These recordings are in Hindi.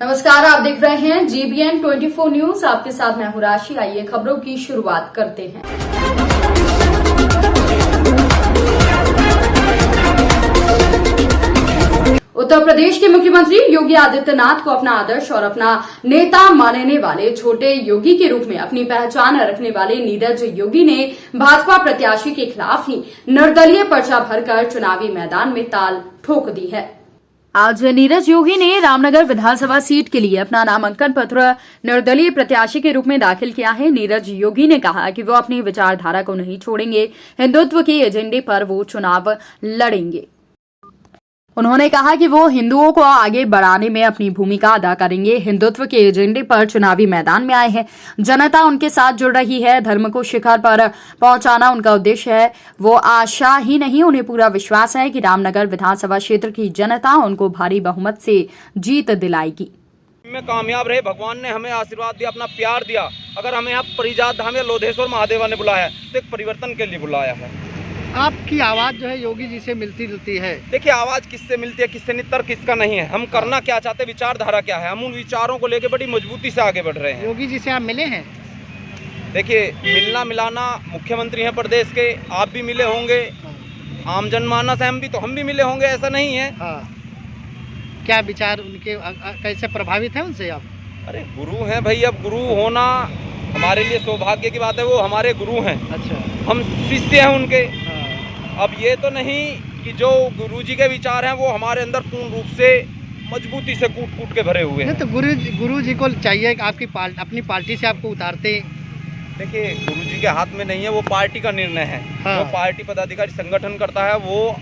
नमस्कार, आप देख रहे हैं GBN 24 न्यूज। आपके साथ मैं हूं राशि। आइए खबरों की शुरुआत करते हैं। उत्तर प्रदेश के मुख्यमंत्री योगी आदित्यनाथ को अपना आदर्श और अपना नेता मानने वाले छोटे योगी के रूप में अपनी पहचान रखने वाले नीरज योगी ने भाजपा प्रत्याशी के खिलाफ ही निर्दलीय पर्चा भरकर चुनावी मैदान में ताल ठोक दी है। आज नीरज योगी ने रामनगर विधानसभा सीट के लिए अपना नामांकन पत्र निर्दलीय प्रत्याशी के रूप में दाखिल किया है। नीरज योगी ने कहा कि वो अपनी विचारधारा को नहीं छोड़ेंगे, हिंदुत्व के एजेंडे पर वो चुनाव लड़ेंगे। उन्होंने कहा कि वो हिंदुओं को आगे बढ़ाने में अपनी भूमिका अदा करेंगे। हिंदुत्व के एजेंडे पर चुनावी मैदान में आए हैं। जनता उनके साथ जुड़ रही है। धर्म को शिखर पर पहुंचाना उनका उद्देश्य है। वो आशा ही नहीं, उन्हें पूरा विश्वास है कि रामनगर विधानसभा क्षेत्र की जनता उनको भारी बहुमत से जीत दिलाएगी। में कामयाब रहे। भगवान ने हमें आशीर्वाद दिया, अपना प्यार दिया। अगर हमें यहाँ परिजात धाम या लोधेश्वर महादेवा ने बुलाया है तो एक परिवर्तन के लिए बुलाया है। आपकी आवाज़ जो है योगी जी से मिलती जुलती है। देखिए, आवाज़ किससे मिलती है, किससे नहीं, तर्क किसका नहीं है। हम करना क्या चाहते, विचारधारा क्या है, हम उन विचारों को लेकर बड़ी मजबूती से आगे बढ़ रहे हैं। योगी जी से आप मिले हैं? देखिए, मिलना मिलाना, मुख्यमंत्री हैं प्रदेश के, आप भी मिले होंगे, आम जनमानस है, हम भी मिले होंगे, ऐसा नहीं है। हाँ। क्या विचार उनके कैसे प्रभावित है उनसे आप? अरे गुरु हैं भाई, अब गुरु होना हमारे लिए सौभाग्य की बात है। वो हमारे गुरु हैं। अच्छा। हम शिष्य हैं उनके। हाँ। अब ये तो नहीं कि जो गुरुजी के विचार हैं वो हमारे अंदर पूर्ण रूप से मजबूती से कूट कूट के भरे हुए हैं। तो गुरु जी को चाहिए कि आपकी अपनी पार्टी से आपको उतारते। देखिए, गुरुजी के हाथ में नहीं है, वो पार्टी का निर्णय है। हाँ। वो पार्टी पदाधिकारी संगठन करता है, वो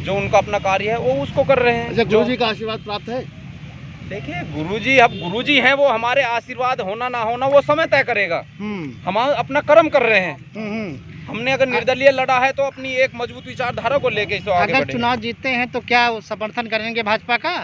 जो उनका अपना कार्य है वो उसको कर रहे हैं। अच्छा, गुरुजी का आशीर्वाद प्राप्त है? देखिए, गुरुजी हैं, वो हमारे आशीर्वाद होना ना होना वो समय तय करेगा। हम अपना कर्म कर रहे हैं। हमने अगर निर्दलीय लड़ा है तो अपनी एक मजबूत विचारधारा को लेके इसे आगे बढ़े। अगर चुनाव जीतते हैं तो क्या समर्थन करेंगे भाजपा का?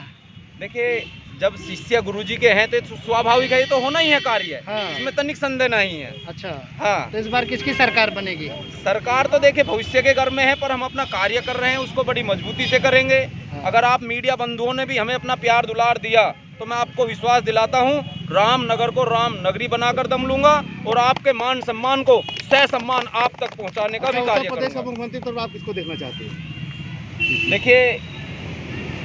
देखिए, जब शिष्य गुरुजी के हैं तो स्वाभाविक है, ये तो होना ही है कार्य। हाँ। इसमें तनिक संदेह नहीं है। अच्छा। हाँ। तो इस बार किसकी सरकार बनेगी? सरकार तो देखिए भविष्य के घर में है, पर हम अपना कार्य कर रहे हैं, उसको बड़ी मजबूती से करेंगे। हाँ। अगर आप मीडिया बंधुओं ने भी हमें अपना प्यार दुलार दिया तो मैं आपको विश्वास दिलाता हूं, रामनगर को राम नगरी बनाकर दम लूंगा और आपके मान सम्मान को सह सम्मान आप तक पहुंचाने का भी कार्य करूंगा। मुख्यमंत्री तो आप किसको देखना चाहते हैं? देखिए,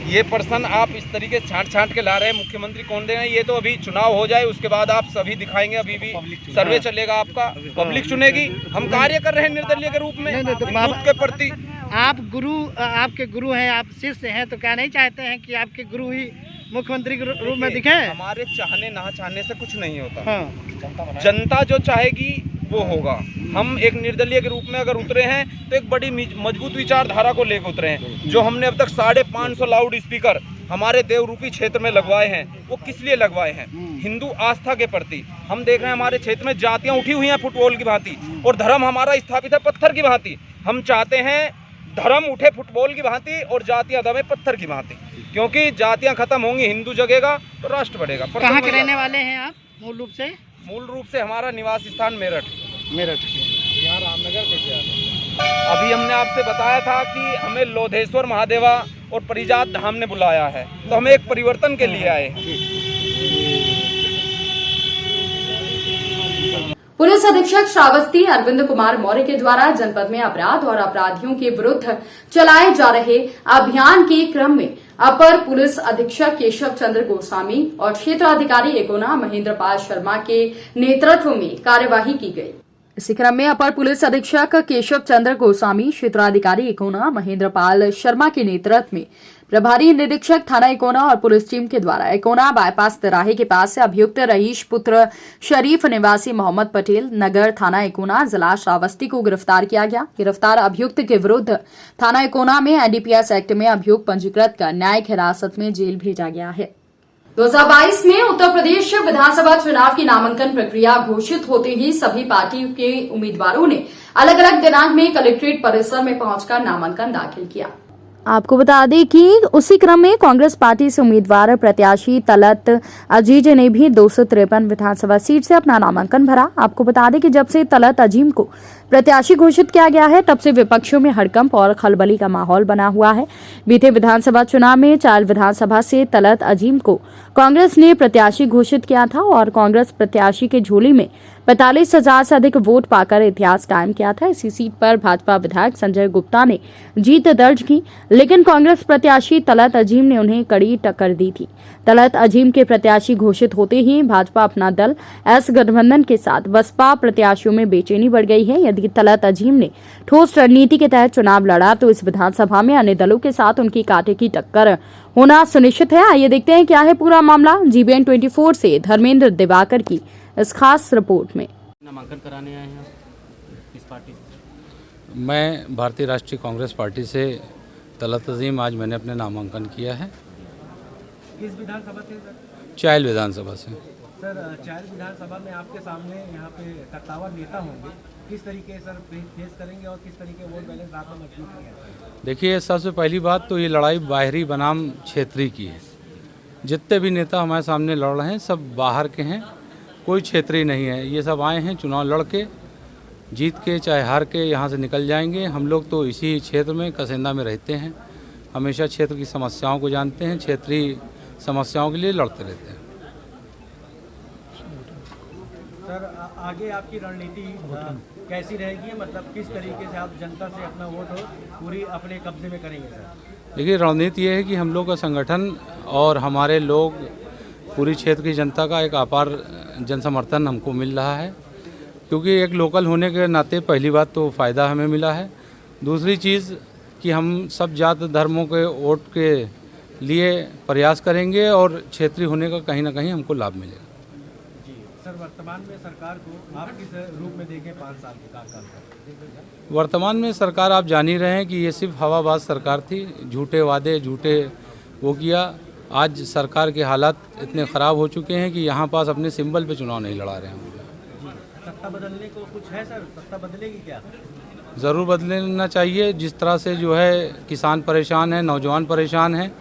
ये पर्सन आप इस तरीके से छांट के ला रहे हैं, मुख्यमंत्री कौन देना, ये तो अभी चुनाव हो जाए उसके बाद आप सभी दिखाएंगे। अभी भी सर्वे चलेगा आपका, पब्लिक चुनेगी। हम कार्य कर रहे हैं निर्दलीय के रूप में हिंदुत्व के प्रति। आपके गुरु हैं, आप शिष्य हैं, तो क्या नहीं चाहते हैं कि आपके गुरु ही मुख्यमंत्री के रूप में दिखे? हमारे चाहने ना चाहने से कुछ नहीं होता। हाँ। जनता जो चाहेगी वो होगा। हम एक निर्दलीय के रूप में अगर उतरे हैं तो एक बड़ी मजबूत विचारधारा को लेकर उतरे हैं। जो हमने अब तक 550 लाउड स्पीकर हमारे देवरूपी क्षेत्र में लगवाए हैं, वो किस लिए लगवाए हैं? हिंदू आस्था के प्रति। हम देख रहे हैं हमारे क्षेत्र में जातियां उठी हुई हैं फुटबॉल की भांति, और धर्म हमारा स्थापित है पत्थर की भांति। हम चाहते हैं धर्म उठे फुटबॉल की भांति और जातियां दबे पत्थर की भांति, क्योंकि जातियां खत्म होंगी, हिंदू जगेगा तो राष्ट्र बढ़ेगा। कहाँ के रहने वाले हैं आप मूल रूप से? मूल रूप से हमारा निवास स्थान मेरठ। यहाँ रामनगर कैसे आते? अभी हमने आपसे बताया था कि हमें लोधेश्वर महादेवा और परिजात धाम ने बुलाया है, तो हम एक परिवर्तन के लिए आए हैं। पुलिस अधीक्षक श्रावस्ती अरविंद कुमार मौर्य के द्वारा जनपद में अपराध और अपराधियों के विरुद्ध चलाए जा रहे अभियान के क्रम में अपर पुलिस अधीक्षक केशव चंद्र गोस्वामी और क्षेत्राधिकारी एकोना महेंद्र पाल शर्मा के नेतृत्व में कार्यवाही की गई। इसी क्रम में अपर पुलिस अधीक्षक केशव चंद्र गोस्वामी, क्षेत्राधिकारी एकोना महेंद्र पाल शर्मा के नेतृत्व में प्रभारी निरीक्षक थाना एकोना और पुलिस टीम के द्वारा एकोना बाईपास तिराहे के पास से अभियुक्त रईस पुत्र शरीफ निवासी मोहम्मद पटेल नगर थाना एकोना जिला श्रावस्ती को गिरफ्तार किया गया। गिरफ्तार अभियुक्त के विरुद्ध थाना एकोना में NDPS एक्ट में अभियुक्त पंजीकृत कर न्यायिक हिरासत में जेल भेजा गया है। 2022 में उत्तर प्रदेश विधानसभा चुनाव की नामांकन प्रक्रिया घोषित होते ही सभी पार्टियों के उम्मीदवारों ने अलग अलग दिनांक में कलेक्ट्रेट परिसर में पहुंचकर नामांकन दाखिल किया। आपको बता दें कि उसी क्रम में कांग्रेस पार्टी से उम्मीदवार प्रत्याशी तलत अजीज ने भी 253 विधानसभा सीट से अपना नामांकन भरा। आपको बता दें कि जब से तलत अजीम को प्रत्याशी घोषित किया गया है, तब से विपक्षियों में हड़कंप और खलबली का माहौल बना हुआ है। बीते विधानसभा चुनाव में चायल विधानसभा से तलत अजीम को कांग्रेस ने प्रत्याशी घोषित किया था और कांग्रेस प्रत्याशी के झोली में 45,000 से अधिक वोट पाकर इतिहास कायम किया था। इसी सीट पर भाजपा विधायक संजय गुप्ता ने जीत दर्ज की, लेकिन कांग्रेस प्रत्याशी तलत अजीम ने उन्हें कड़ी टक्कर दी थी। तलत अजीम के प्रत्याशी घोषित होते ही भाजपा अपना दल एस गठबंधन के साथ बसपा प्रत्याशियों में बेचैनी बढ़ गई है। यदि तलत अजीम ने ठोस रणनीति के तहत चुनाव लड़ा तो इस विधानसभा में अन्य दलों के साथ उनकी कांटे की टक्कर होना सुनिश्चित है। आइए देखते हैं क्या है पूरा मामला। GBN 24 से धर्मेंद्र दिवाकर की इस खास रिपोर्ट में। नामांकन कराने आए हैं किस पार्टी से? मैं भारतीय राष्ट्रीय कांग्रेस पार्टी से तलत अजीम आज मैंने अपने नामांकन किया है। किस विधानसभा से सर? चायल विधानसभा से। सर चायल विधानसभा में आपके सामने यहाँ पे कट्टावर नेता होंगे, किस तरीके सर फेस करेंगे और किस तरीके वोट बैलेंस आप मजबूत करेंगे? देखिए, सबसे पहली बात तो ये लड़ाई बाहरी बनाम क्षेत्रीय की है। जितने भी नेता हमारे सामने लड़ रहे हैं सब बाहर के हैं, कोई क्षेत्रीय नहीं है। ये सब आए हैं चुनाव लड़ के, जीत के चाहे हार के यहाँ से निकल जाएंगे। हम लोग तो इसी क्षेत्र में कसेंदा में रहते हैं, हमेशा क्षेत्र की समस्याओं को जानते हैं, क्षेत्रीय समस्याओं के लिए लड़ते रहते हैं। सर आगे आपकी रणनीति कैसी रहेगी, मतलब किस तरीके से आप जनता से अपना वोट पूरी अपने कब्जे में करेंगे सर? देखिए, रणनीति ये है कि हम लोग का संगठन और हमारे लोग पूरी क्षेत्र की जनता का एक अपार जन समर्थन हमको मिल रहा है, क्योंकि एक लोकल होने के नाते पहली बात तो फ़ायदा हमें मिला है। दूसरी चीज़ कि हम सब जात धर्मों के वोट के लिए प्रयास करेंगे और क्षेत्रीय होने का कहीं ना कहीं हमको लाभ मिलेगा। जी सर, वर्तमान में सरकार को आप किस रूप में देखें 5 साल के कार्यकाल का? वर्तमान में सरकार आप जान ही रहे हैं कि ये सिर्फ हवाबाज सरकार थी, झूठे वादे झूठे वो किया। आज सरकार के हालात इतने ख़राब हो चुके हैं कि यहाँ पास अपने सिंबल पे चुनाव नहीं लड़ा रहे हैं। सत्ता बदलने को कुछ है सर? सत्ता बदलेगी क्या? ज़रूर बदलना चाहिए। जिस तरह से जो है किसान परेशान है, नौजवान परेशान हैं,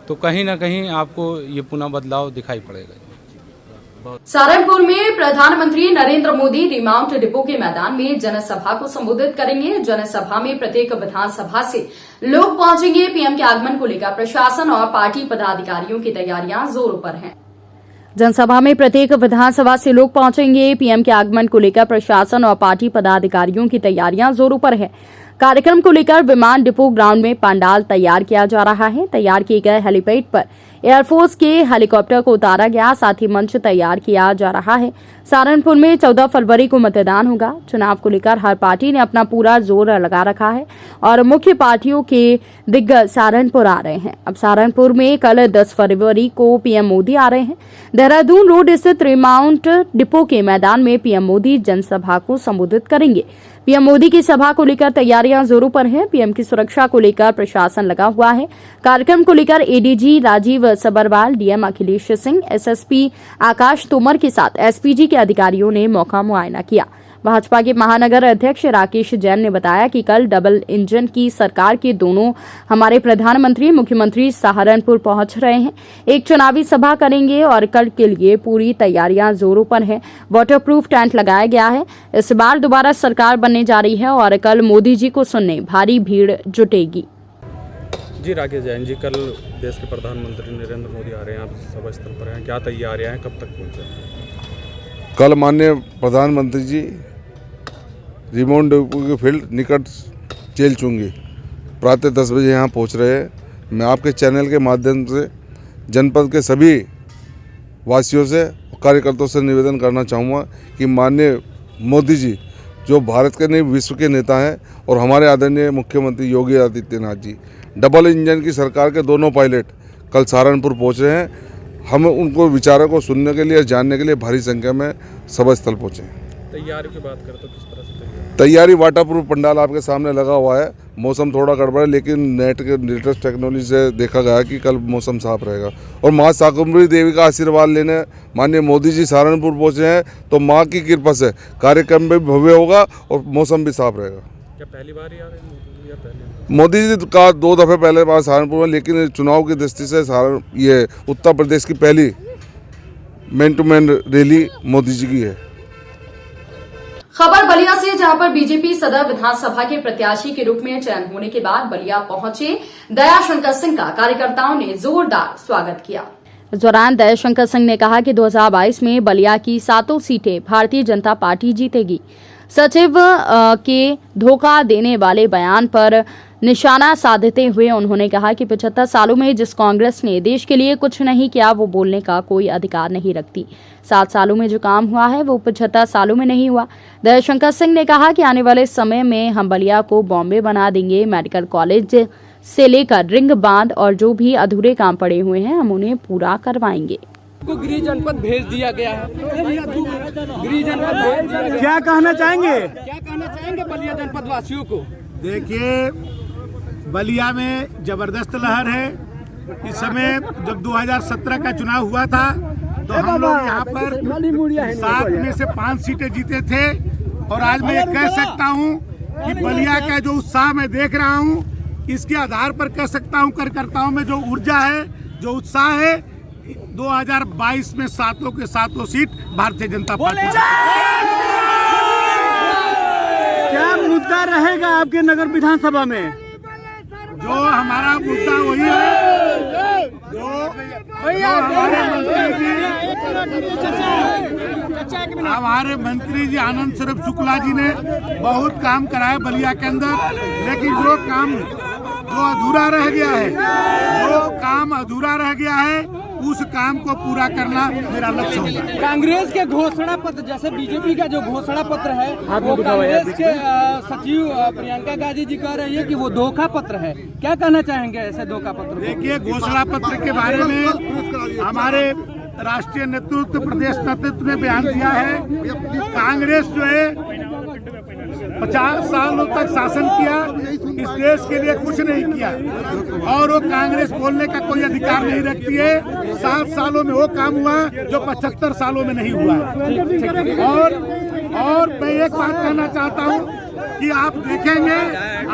तो कहीं ना कहीं आपको ये पुनः बदलाव दिखाई पड़ेगा। सहारनपुर में प्रधानमंत्री नरेंद्र मोदी रिमाउंट डिपो के मैदान में जनसभा को संबोधित करेंगे। जनसभा में प्रत्येक विधानसभा से लोग पहुंचेंगे। पीएम के आगमन को लेकर प्रशासन और पार्टी पदाधिकारियों की तैयारियां जोरों पर हैं। जनसभा में प्रत्येक विधानसभा से लोग पहुंचेंगे। पीएम के आगमन को लेकर प्रशासन और पार्टी पदाधिकारियों की तैयारियां जोरों पर है। कार्यक्रम को लेकर विमान डिपो ग्राउंड में पंडाल तैयार किया जा रहा है। तैयार किए गए हेलीपैड पर एयरफोर्स के हेलीकॉप्टर को उतारा गया, साथ ही मंच तैयार किया जा रहा है। सहारनपुर में 14 फरवरी को मतदान होगा। चुनाव को लेकर हर पार्टी ने अपना पूरा जोर लगा रखा है और मुख्य पार्टियों के दिग्गज सहारनपुर आ रहे हैं। अब सहारनपुर में कल 10 फरवरी को पीएम मोदी आ रहे हैं। देहरादून रोड स्थित रिमाउंट डिपो के मैदान में पीएम मोदी जनसभा को संबोधित करेंगे। पीएम मोदी की सभा को लेकर तैयारियां जोरों पर हैं। पीएम की सुरक्षा को लेकर प्रशासन लगा हुआ है। कार्यक्रम को लेकर ADG Rajiv Sabharwal, DM Akhilesh Singh, SSP Akash Tomar के साथ एसपीजी के अधिकारियों ने मौका मुआयना किया। भाजपा के महानगर अध्यक्ष राकेश जैन ने बताया कि कल डबल इंजन की सरकार के दोनों हमारे प्रधानमंत्री मुख्यमंत्री सहारनपुर पहुंच रहे हैं, एक चुनावी सभा करेंगे और कल के लिए पूरी तैयारियां जोरों पर हैं। वाटरप्रूफ टेंट लगाया गया है। इस बार दोबारा सरकार बनने जा रही है और कल मोदी जी को सुनने भारी भीड़ जुटेगी। जी राकेश जैन जी, कल देश के प्रधानमंत्री नरेंद्र मोदी आ रहे हैं, आप सभा स्थल पर हैं, क्या तैयारियां हैं, कब तक पहुंचे? कल माननीय प्रधानमंत्री जी रिमाउंट डिपो के फील्ड निकट चेलचुंगी प्रातः 10 बजे यहाँ पहुँच रहे हैं। मैं आपके चैनल के माध्यम से जनपद के सभी वासियों से कार्यकर्ताओं से निवेदन करना चाहूँगा कि माननीय मोदी जी जो भारत के नहीं विश्व के नेता हैं और हमारे आदरणीय मुख्यमंत्री योगी आदित्यनाथ जी, डबल इंजन की सरकार के दोनों पायलट कल सहारनपुर पहुँच रहे हैं। हम उनको विचारों को सुनने के लिए, जानने के लिए भारी संख्या में सभा स्थल पहुँचे। तैयारी की बात करें तो किस तरह से तैयारी? वाटरप्रूफ पंडाल आपके सामने लगा हुआ है। मौसम थोड़ा गड़बड़ है, लेकिन नेट के लेटेस्ट टेक्नोलॉजी से देखा गया कि कल मौसम साफ रहेगा। और माँ शाकुंभरी देवी का आशीर्वाद लेने माननीय मोदी जी सहारनपुर पहुँचे हैं, तो माँ की कृपा से कार्यक्रम भी भव्य होगा और मौसम भी साफ रहेगा। क्या पहली बार ही आ रहे हैं या पहले? मोदी जी का 2 दफ़े पहले बार सहारनपुर में, लेकिन चुनाव की दृष्टि से ये उत्तर प्रदेश की पहली man to man rally Modi ji की है। खबर बलिया से, जहां पर बीजेपी सदर विधानसभा के प्रत्याशी के रूप में चयन होने के बाद बलिया पहुंचे दयाशंकर सिंह का कार्यकर्ताओं ने जोरदार स्वागत किया। इस दौरान दयाशंकर सिंह ने कहा कि 2022 में बलिया की 7 सीटें भारतीय जनता पार्टी जीतेगी। सचिव के धोखा देने वाले बयान पर निशाना साधते हुए उन्होंने कहा कि 75 सालों में जिस कांग्रेस ने देश के लिए कुछ नहीं किया, वो बोलने का कोई अधिकार नहीं रखती। 7 सालों में जो काम हुआ है वो 75 सालों में नहीं हुआ। दयाशंकर सिंह ने कहा कि आने वाले समय में हम बलिया को बॉम्बे बना देंगे। मेडिकल कॉलेज से लेकर रिंग बांध और जो भी अधूरे काम पड़े हुए हैं हम उन्हें पूरा करवाएंगे। को गृह जनपद भेज दिया गया है। गृह जनपद भेज दिया गया। क्या कहना चाहेंगे? क्या कहना चाहेंगे बलिया जनपद वासियों को? देखिए, बलिया में जबरदस्त लहर है। इस समय जब 2017 का चुनाव हुआ था तो हम लोग यहाँ पर 7 में से 5 सीटें जीते थे और आज मैं ये कह सकता हूँ कि बलिया का जो उत्साह मैं देख रहा हूँ, इसके आधार पर कह सकता हूँ कार्यकर्ताओं में जो ऊर्जा है, जो उत्साह है, 2022 में 7 के 7 सीट भारतीय जनता पार्टी। क्या मुद्दा रहेगा आपके नगर विधानसभा में? जो हमारा मुद्दा वही है जो हमारे मंत्री जी आनंद स्वरूप शुक्ला जी ने बहुत काम कराया बलिया के अंदर, लेकिन जो काम अधूरा रह गया है उस काम को पूरा करना मेरा लक्ष्य होगा। कांग्रेस के घोषणा पत्र, जैसे बीजेपी का जो घोषणा पत्र है, वो कांग्रेस के सचिव प्रियंका गांधी जी कह रही है कि वो धोखा पत्र है। क्या कहना चाहेंगे ऐसे धोखा पत्र? देखिए, घोषणा पत्र के बारे में हमारे राष्ट्रीय नेतृत्व, प्रदेश नेतृत्व ने बयान दिया है। कांग्रेस जो है 50 सालों तक शासन किया, इस देश के लिए कुछ नहीं किया और वो कांग्रेस बोलने का कोई अधिकार नहीं रखती है। 7 सालों में वो काम हुआ जो 75 सालों में नहीं हुआ। और मैं एक बात कहना चाहता हूँ कि आप देखेंगे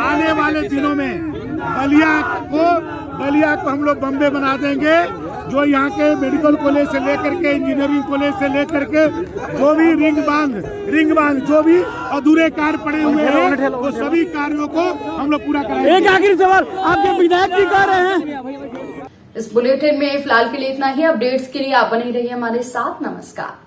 आने वाले दिनों में बलिया को हम लोग बॉम्बे बना देंगे। जो यहाँ के मेडिकल कॉलेज से लेकर के इंजीनियरिंग कॉलेज से लेकर के जो भी रिंग बांध जो भी अधूरे कार्य पड़े हुए हैं, वो सभी कार्यों को हम लोग पूरा करेंगे। एक आखिरी सवाल, आपके विधायक जी कह रहे हैं। इस बुलेटिन में फिलहाल के लिए इतना ही। अपडेट्स के लिए आप बने रहिए हमारे साथ। नमस्कार।